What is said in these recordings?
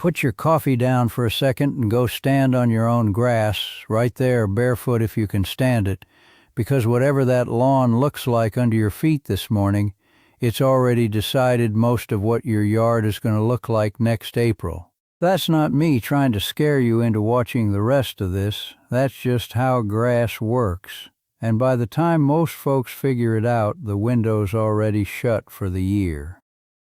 Put your coffee down for a second and go stand on your own grass, right there, barefoot if you can stand it, because whatever that lawn looks like under your feet this morning, it's already decided most of what your yard is going to look like next April. That's not me trying to scare you into watching the rest of this. That's just how grass works. And by the time most folks figure it out, the window's already shut for the year.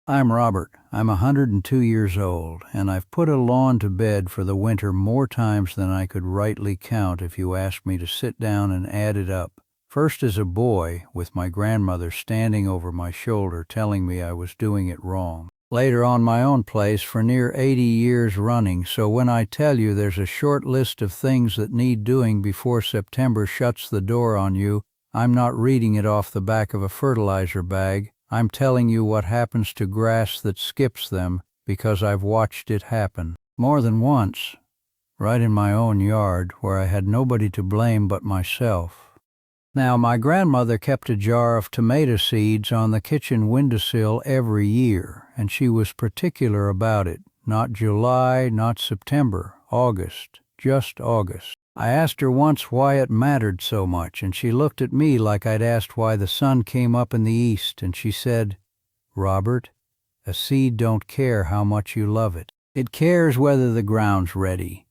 I'm Robert. I'm 102 years old, and I've put a lawn to bed for the winter more times than I could rightly count if you asked me to sit down and add it up. First as a boy, with my grandmother standing over my shoulder telling me I was doing it wrong. Later on my own place for near 80 years running, so when I tell you there's a short list of things that need doing before September shuts the door on you, I'm not reading it off the back of a fertilizer bag. I'm telling you what happens to grass that skips them because I've watched it happen. More than once, right in my own yard where I had nobody to blame but myself. Now, my grandmother kept a jar of tomato seeds on the kitchen windowsill every year, and she was particular about it. Not July, not September, August, just August. I asked her once why it mattered so much, and she looked at me like I'd asked why the sun came up in the east, and she said, "Robert, a seed don't care how much you love it. It cares whether the ground's ready."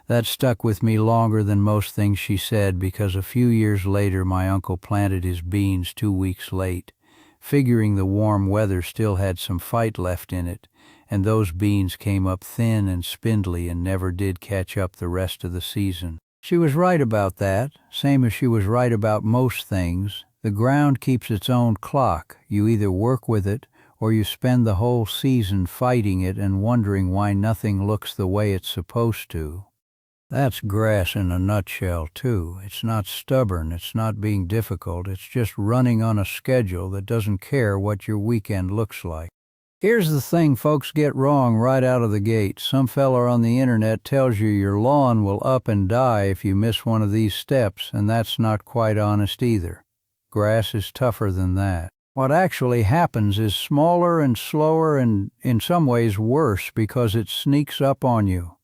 That stuck with me longer than most things she said, because a few years later my uncle planted his beans 2 weeks late, figuring the warm weather still had some fight left in it, and those beans came up thin and spindly and never did catch up the rest of the season. She was right about that, same as she was right about most things. The ground keeps its own clock. You either work with it, or you spend the whole season fighting it and wondering why nothing looks the way it's supposed to. That's grass in a nutshell, too. It's not stubborn, it's not being difficult, it's just running on a schedule that doesn't care what your weekend looks like. Here's the thing folks get wrong right out of the gate. Some fella on the internet tells you your lawn will up and die if you miss one of these steps, and that's not quite honest either. Grass is tougher than that. What actually happens is smaller and slower and, in some ways, worse because it sneaks up on you.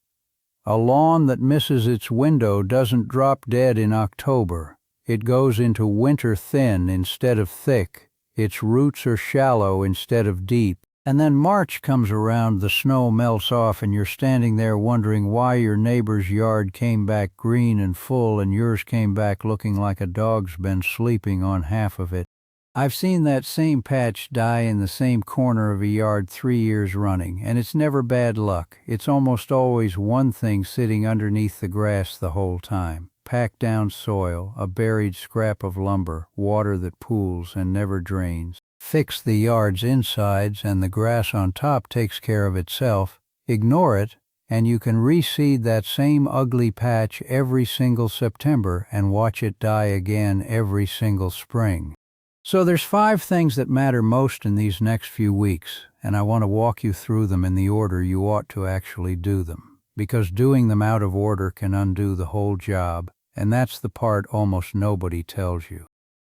A lawn that misses its window doesn't drop dead in October. It goes into winter thin instead of thick. Its roots are shallow instead of deep. And then March comes around, the snow melts off, and you're standing there wondering why your neighbor's yard came back green and full and yours came back looking like a dog's been sleeping on half of it. I've seen that same patch die in the same corner of a yard 3 years running, and it's never bad luck. It's almost always one thing sitting underneath the grass the whole time. Packed down soil, a buried scrap of lumber, water that pools and never drains. Fix the yard's insides and the grass on top takes care of itself. Ignore it, and you can reseed that same ugly patch every single September and watch it die again every single spring. So there's 5 things that matter most in these next few weeks, and I want to walk you through them in the order you ought to actually do them, because doing them out of order can undo the whole job, and that's the part almost nobody tells you.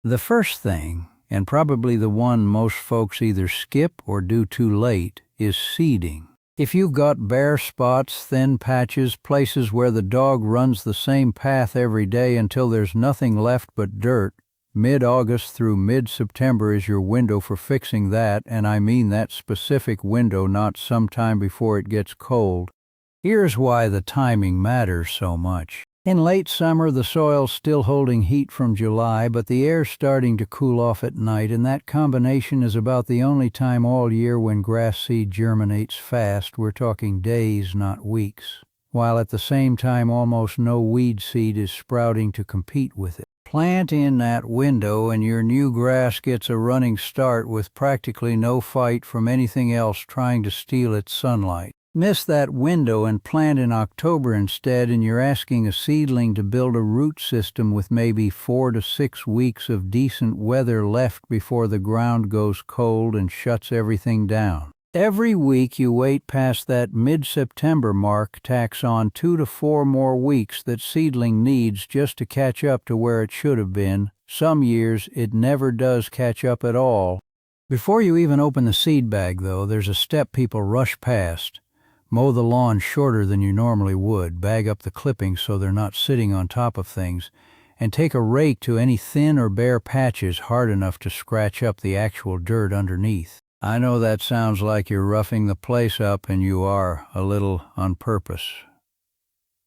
The first thing, and probably the one most folks either skip or do too late, is seeding. If you've got bare spots, thin patches, places where the dog runs the same path every day until there's nothing left but dirt, mid-August through mid-September is your window for fixing that, and I mean that specific window, not sometime before it gets cold. Here's why the timing matters so much. In late summer, the soil's still holding heat from July, but the air's starting to cool off at night, and that combination is about the only time all year when grass seed germinates fast. We're talking days, not weeks, while at the same time almost no weed seed is sprouting to compete with it. Plant in that window and your new grass gets a running start with practically no fight from anything else trying to steal its sunlight. Miss that window and plant in October instead, and you're asking a seedling to build a root system with maybe 4 to 6 weeks of decent weather left before the ground goes cold and shuts everything down. Every week you wait past that mid-September mark tacks on 2 to 4 more weeks that seedling needs just to catch up to where it should have been. Some years it never does catch up at all. Before you even open the seed bag, though, there's a step people rush past. Mow the lawn shorter than you normally would, bag up the clippings so they're not sitting on top of things, and take a rake to any thin or bare patches hard enough to scratch up the actual dirt underneath. I know that sounds like you're roughing the place up, and you are, a little on purpose.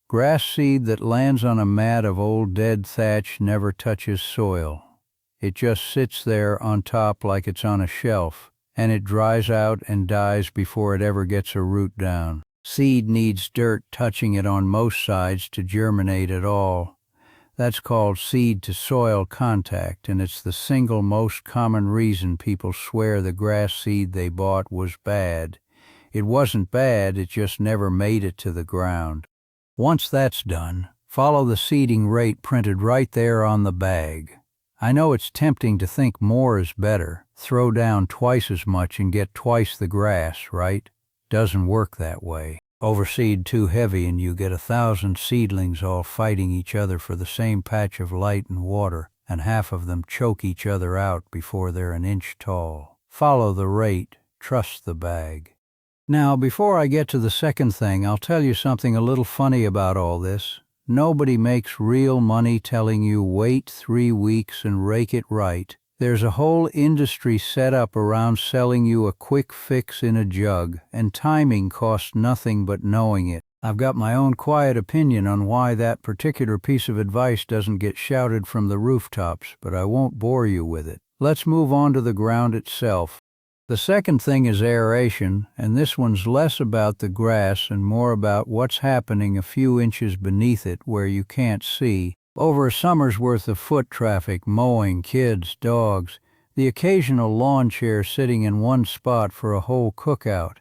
Grass seed that lands on a mat of old dead thatch never touches soil. It just sits there on top like it's on a shelf, and it dries out and dies before it ever gets a root down. Seed needs dirt touching it on most sides to germinate at all. That's called seed-to-soil contact, and it's the single most common reason people swear the grass seed they bought was bad. It wasn't bad, it just never made it to the ground. Once that's done, follow the seeding rate printed right there on the bag. I know it's tempting to think more is better, throw down twice as much and get twice the grass, right? Doesn't work that way. Overseed too heavy and you get 1,000 seedlings all fighting each other for the same patch of light and water, and half of them choke each other out before they're an inch tall. Follow the rate, trust the bag. Now, before I get to the second thing, I'll tell you something a little funny about all this. Nobody makes real money telling you wait 3 weeks and rake it right. There's a whole industry set up around selling you a quick fix in a jug, and timing costs nothing but knowing it. I've got my own quiet opinion on why that particular piece of advice doesn't get shouted from the rooftops, but I won't bore you with it. Let's move on to the ground itself. The second thing is aeration, and this one's less about the grass and more about what's happening a few inches beneath it where you can't see. Over a summer's worth of foot traffic, mowing, kids, dogs, the occasional lawn chair sitting in one spot for a whole cookout.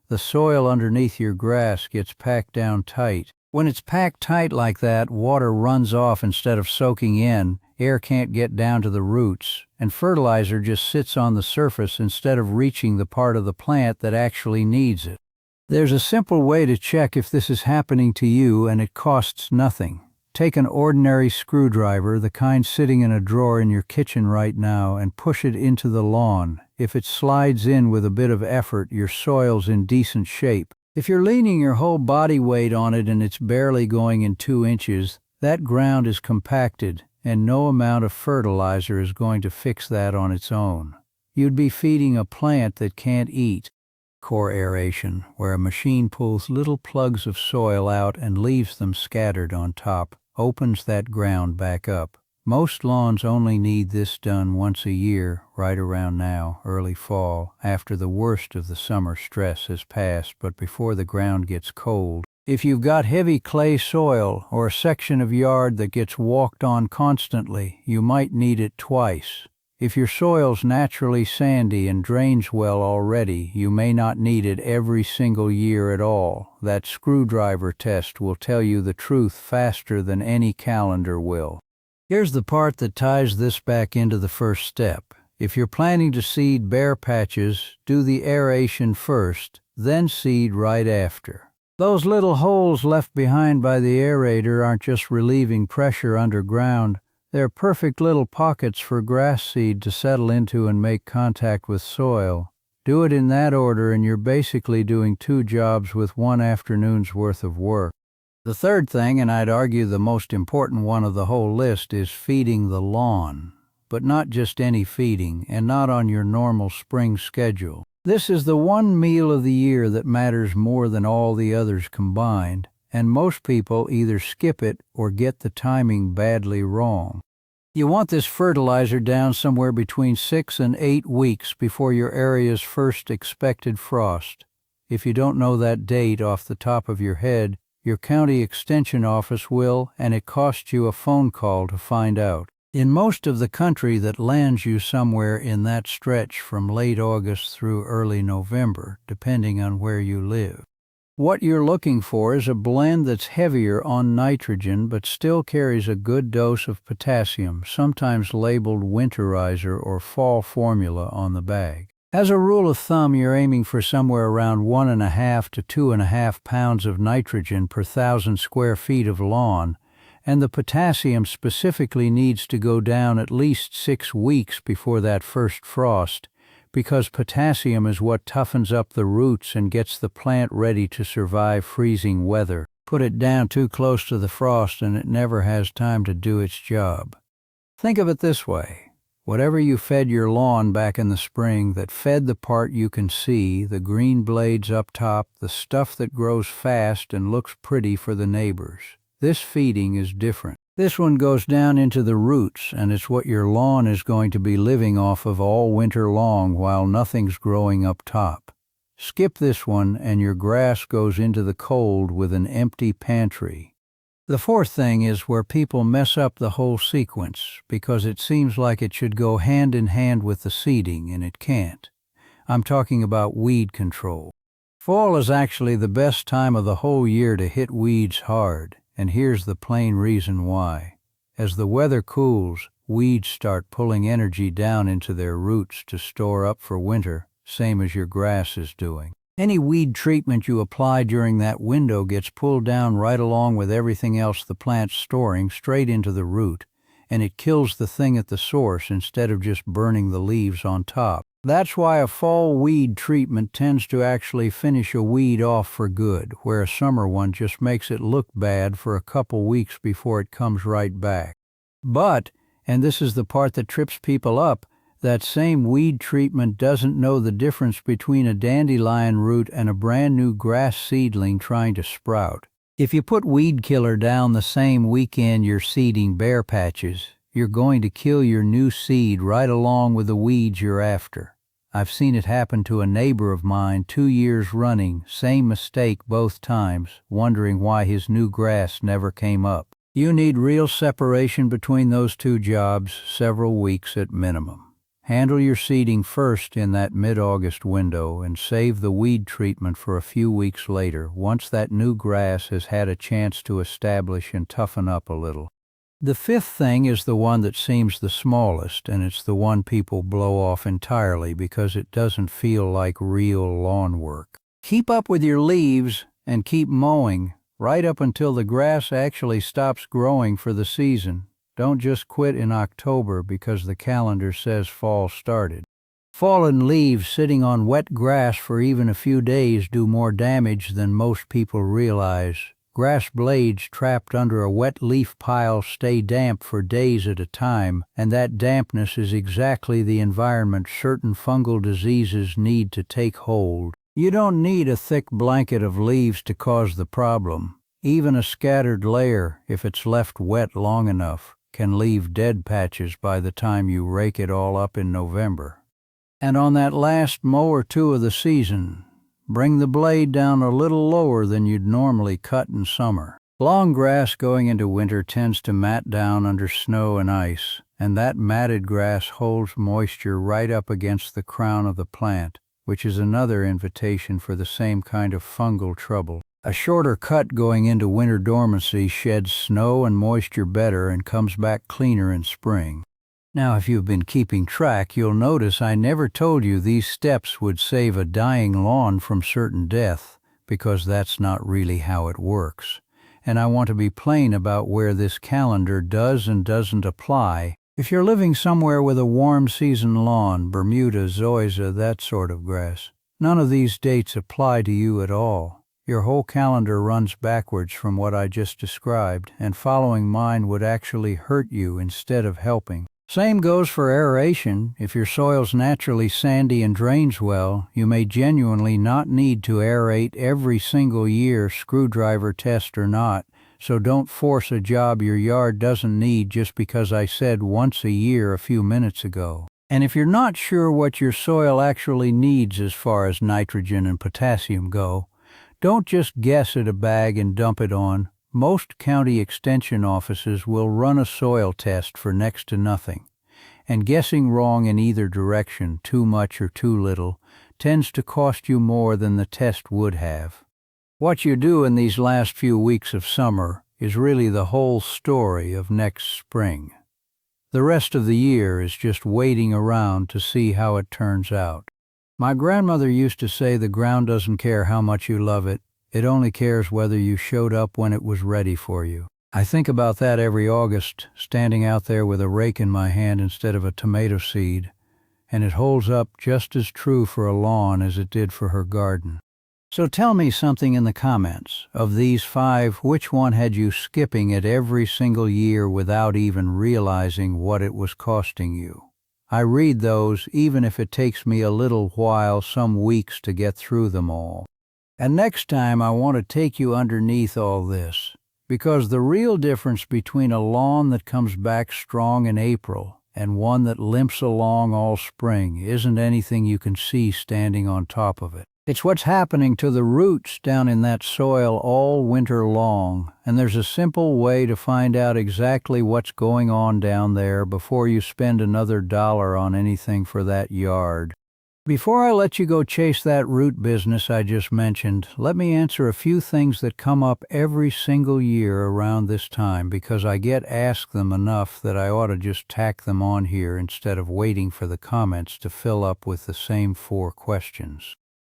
The soil underneath your grass gets packed down tight. When it's packed tight like that, water runs off instead of soaking in, air can't get down to the roots, and fertilizer just sits on the surface instead of reaching the part of the plant that actually needs it. There's a simple way to check if this is happening to you, and it costs nothing. Take an ordinary screwdriver, the kind sitting in a drawer in your kitchen right now, and push it into the lawn. If it slides in with a bit of effort, your soil's in decent shape. If you're leaning your whole body weight on it and it's barely going in 2 inches, that ground is compacted, and no amount of fertilizer is going to fix that on its own. You'd be feeding a plant that can't eat. Core aeration, where a machine pulls little plugs of soil out and leaves them scattered on top, opens that ground back up. Most lawns only need this done once a year, right around now, early fall, after the worst of the summer stress has passed but before the ground gets cold. If you've got heavy clay soil or a section of yard that gets walked on constantly, you might need it twice. If your soil's naturally sandy and drains well already, you may not need it every single year at all. That screwdriver test will tell you the truth faster than any calendar will. Here's the part that ties this back into the first step. If you're planning to seed bare patches, do the aeration first, then seed right after. Those little holes left behind by the aerator aren't just relieving pressure underground. They're perfect little pockets for grass seed to settle into and make contact with soil. Do it in that order and you're basically doing 2 jobs with 1 afternoon's worth of work. The third thing, and I'd argue the most important one of the whole list, is feeding the lawn. But not just any feeding, and not on your normal spring schedule. This is the one meal of the year that matters more than all the others combined, and most people either skip it or get the timing badly wrong. You want this fertilizer down somewhere between 6 and 8 weeks before your area's first expected frost. If you don't know that date off the top of your head, your county extension office will, and it costs you a phone call to find out. In most of the country, that lands you somewhere in that stretch from late August through early November, depending on where you live. What you're looking for is a blend that's heavier on nitrogen but still carries a good dose of potassium, sometimes labeled winterizer or fall formula on the bag. As a rule of thumb, you're aiming for somewhere around 1.5 to 2.5 pounds of nitrogen per 1,000 square feet of lawn, and the potassium specifically needs to go down at least 6 weeks before that first frost, because potassium is what toughens up the roots and gets the plant ready to survive freezing weather. Put it down too close to the frost and it never has time to do its job. Think of it this way. Whatever you fed your lawn back in the spring that fed the part you can see, the green blades up top, the stuff that grows fast and looks pretty for the neighbors. This feeding is different. This one goes down into the roots, and it's what your lawn is going to be living off of all winter long while nothing's growing up top. Skip this one and your grass goes into the cold with an empty pantry. The fourth thing is where people mess up the whole sequence because it seems like it should go hand in hand with the seeding, and it can't. I'm talking about weed control. Fall is actually the best time of the whole year to hit weeds hard, and here's the plain reason why. As the weather cools, weeds start pulling energy down into their roots to store up for winter, same as your grass is doing. Any weed treatment you apply during that window gets pulled down right along with everything else the plant's storing straight into the root, and it kills the thing at the source instead of just burning the leaves on top. That's why a fall weed treatment tends to actually finish a weed off for good, where a summer one just makes it look bad for a couple weeks before it comes right back. But, and this is the part that trips people up, that same weed treatment doesn't know the difference between a dandelion root and a brand new grass seedling trying to sprout. If you put weed killer down the same weekend you're seeding bare patches, you're going to kill your new seed right along with the weeds you're after. I've seen it happen to a neighbor of mine 2 years running, same mistake both times, wondering why his new grass never came up. You need real separation between those two jobs, several weeks at minimum. Handle your seeding first in that mid-August window and save the weed treatment for a few weeks later, once that new grass has had a chance to establish and toughen up a little. The fifth thing is the one that seems the smallest, and it's the one people blow off entirely because it doesn't feel like real lawn work. Keep up with your leaves and keep mowing right up until the grass actually stops growing for the season. Don't just quit in October because the calendar says fall started. Fallen leaves sitting on wet grass for even a few days do more damage than most people realize. Grass blades trapped under a wet leaf pile stay damp for days at a time, and that dampness is exactly the environment certain fungal diseases need to take hold. You don't need a thick blanket of leaves to cause the problem. Even a scattered layer, if it's left wet long enough, can leave dead patches by the time you rake it all up in November. And on that last mow or two of the season, bring the blade down a little lower than you'd normally cut in summer. Long grass going into winter tends to mat down under snow and ice, and that matted grass holds moisture right up against the crown of the plant, which is another invitation for the same kind of fungal trouble. A shorter cut going into winter dormancy sheds snow and moisture better and comes back cleaner in spring. Now, if you've been keeping track, you'll notice I never told you these steps would save a dying lawn from certain death, because that's not really how it works. And I want to be plain about where this calendar does and doesn't apply. If you're living somewhere with a warm season lawn, Bermuda, zoysia, that sort of grass, none of these dates apply to you at all. Your whole calendar runs backwards from what I just described, and following mine would actually hurt you instead of helping. Same goes for aeration. If your soil's naturally sandy and drains well, you may genuinely not need to aerate every single year, screwdriver test or not, so don't force a job your yard doesn't need just because I said once a year a few minutes ago. And if you're not sure what your soil actually needs as far as nitrogen and potassium go, don't just guess at a bag and dump it on. Most county extension offices will run a soil test for next to nothing, and guessing wrong in either direction, too much or too little, tends to cost you more than the test would have. What you do in these last few weeks of summer is really the whole story of next spring. The rest of the year is just waiting around to see how it turns out. My grandmother used to say the ground doesn't care how much you love it, it only cares whether you showed up when it was ready for you. I think about that every August, standing out there with a rake in my hand instead of a tomato seed, and it holds up just as true for a lawn as it did for her garden. So tell me something in the comments. Of these 5, which one had you skipping it every single year without even realizing what it was costing you? I read those even if it takes me a little while, some weeks, to get through them all. And next time I want to take you underneath all this, because the real difference between a lawn that comes back strong in April and one that limps along all spring isn't anything you can see standing on top of it. It's what's happening to the roots down in that soil all winter long, and there's a simple way to find out exactly what's going on down there before you spend another $1 on anything for that yard. Before I let you go chase that root business I just mentioned, let me answer a few things that come up every single year around this time, because I get asked them enough that I ought to just tack them on here instead of waiting for the comments to fill up with the same 4 questions.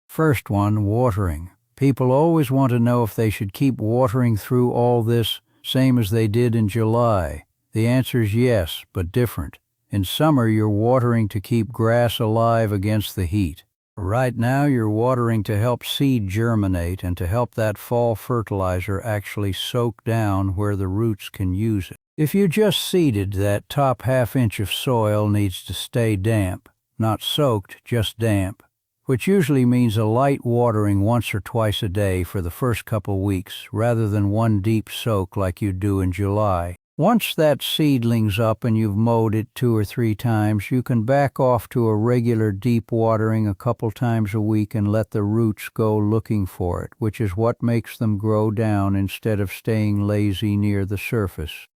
First one, watering. People always want to know if they should keep watering through all this, same as they did in July. The answer is yes, but different. In summer, you're watering to keep grass alive against the heat. Right now, you're watering to help seed germinate and to help that fall fertilizer actually soak down where the roots can use it. If you just seeded, that top ½ inch of soil needs to stay damp. Not soaked, just damp, which usually means a light watering once or twice a day for the first couple weeks, rather than one deep soak like you do in July. Once that seedling's up and you've mowed it 2 or 3 times, you can back off to a regular deep watering a couple times a week and let the roots go looking for it, which is what makes them grow down instead of staying lazy near the surface.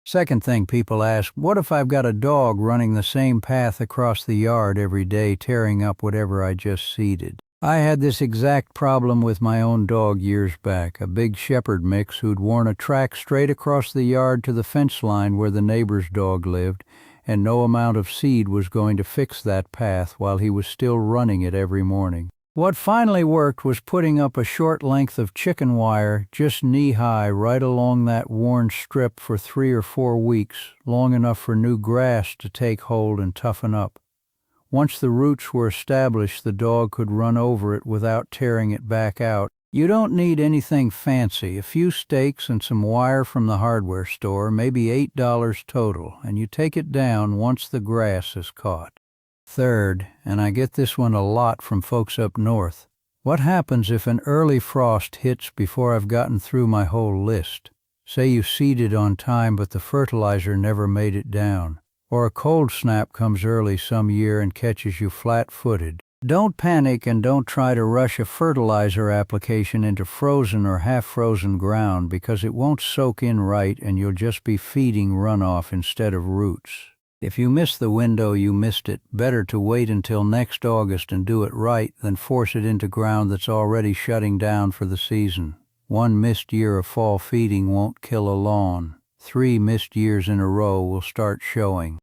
Second thing people ask, what if I've got a dog running the same path across the yard every day, tearing up whatever I just seeded? I had this exact problem with my own dog years back, a big shepherd mix who'd worn a track straight across the yard to the fence line where the neighbor's dog lived, and no amount of seed was going to fix that path while he was still running it every morning. What finally worked was putting up a short length of chicken wire just knee-high right along that worn strip for 3 or 4 weeks, long enough for new grass to take hold and toughen up. Once the roots were established, the dog could run over it without tearing it back out. You don't need anything fancy, a few stakes and some wire from the hardware store, maybe $8 total, and you take it down once the grass is caught. Third, and I get this one a lot from folks up north, what happens if an early frost hits before I've gotten through my whole list? Say you seeded on time but the fertilizer never made it down, or a cold snap comes early some year and catches you flat-footed. Don't panic and don't try to rush a fertilizer application into frozen or half-frozen ground, because it won't soak in right and you'll just be feeding runoff instead of roots. If you missed the window, you missed it. Better to wait until next August and do it right than force it into ground that's already shutting down for the season. 1 missed year of fall feeding won't kill a lawn. 3 missed years in a row will start showing.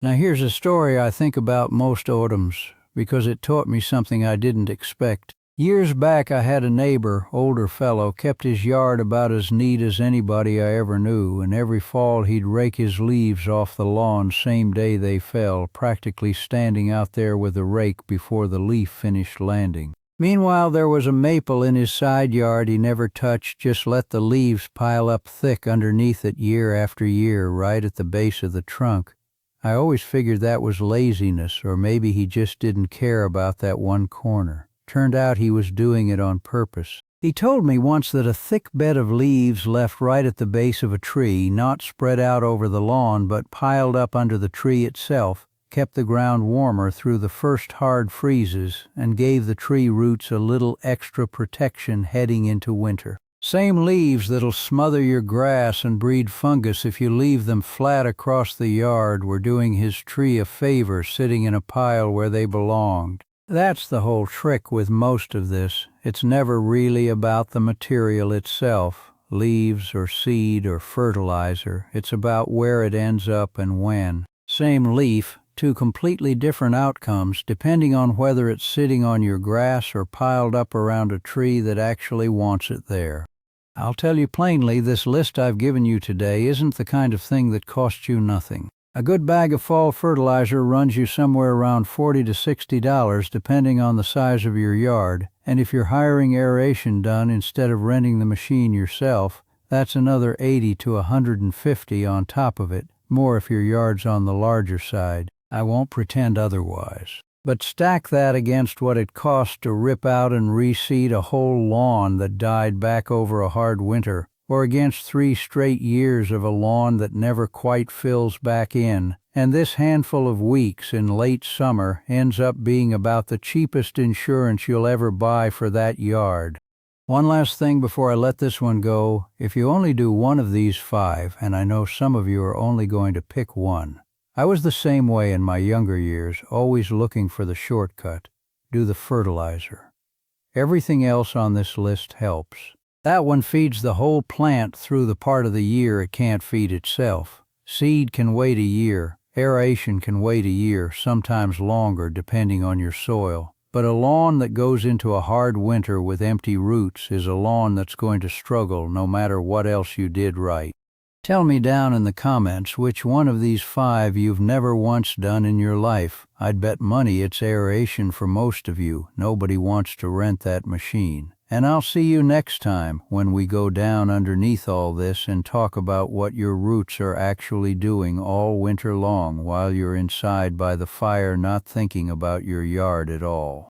Now here's a story I think about most autumns, because it taught me something I didn't expect. Years back I had a neighbor, older fellow, kept his yard about as neat as anybody I ever knew, and every fall he'd rake his leaves off the lawn same day they fell, practically standing out there with a rake before the leaf finished landing. Meanwhile, there was a maple in his side yard he never touched, just let the leaves pile up thick underneath it year after year, right at the base of the trunk. I always figured that was laziness, or maybe he just didn't care about that one corner. Turned out he was doing it on purpose. He told me once that a thick bed of leaves left right at the base of a tree, not spread out over the lawn but piled up under the tree itself, kept the ground warmer through the first hard freezes and gave the tree roots a little extra protection heading into winter. Same leaves that'll smother your grass and breed fungus if you leave them flat across the yard were doing his tree a favor, sitting in a pile where they belonged. That's the whole trick with most of this. It's never really about the material itself, leaves or seed or fertilizer. It's about where it ends up and when. Same leaf, 2 completely different outcomes depending on whether it's sitting on your grass or piled up around a tree that actually wants it there. I'll tell you plainly, this list I've given you today isn't the kind of thing that costs you nothing. A good bag of fall fertilizer runs you somewhere around $40 to $60 depending on the size of your yard, and if you're hiring aeration done instead of renting the machine yourself, that's another $80 to $150 on top of it, more if your yard's on the larger side. I won't pretend otherwise. But stack that against what it costs to rip out and reseed a whole lawn that died back over a hard winter, or against 3 straight years of a lawn that never quite fills back in, and this handful of weeks in late summer ends up being about the cheapest insurance you'll ever buy for that yard. One last thing before I let this one go. If you only do one of these 5, and I know some of you are only going to pick one, I was the same way in my younger years, always looking for the shortcut. Do the fertilizer. Everything else on this list helps. That one feeds the whole plant through the part of the year it can't feed itself. Seed can wait a year. Aeration can wait a year, sometimes longer depending on your soil. But a lawn that goes into a hard winter with empty roots is a lawn that's going to struggle no matter what else you did right. Tell me down in the comments which one of these 5 you've never once done in your life. I'd bet money it's aeration for most of you. Nobody wants to rent that machine. And I'll see you next time when we go down underneath all this and talk about what your roots are actually doing all winter long while you're inside by the fire not thinking about your yard at all.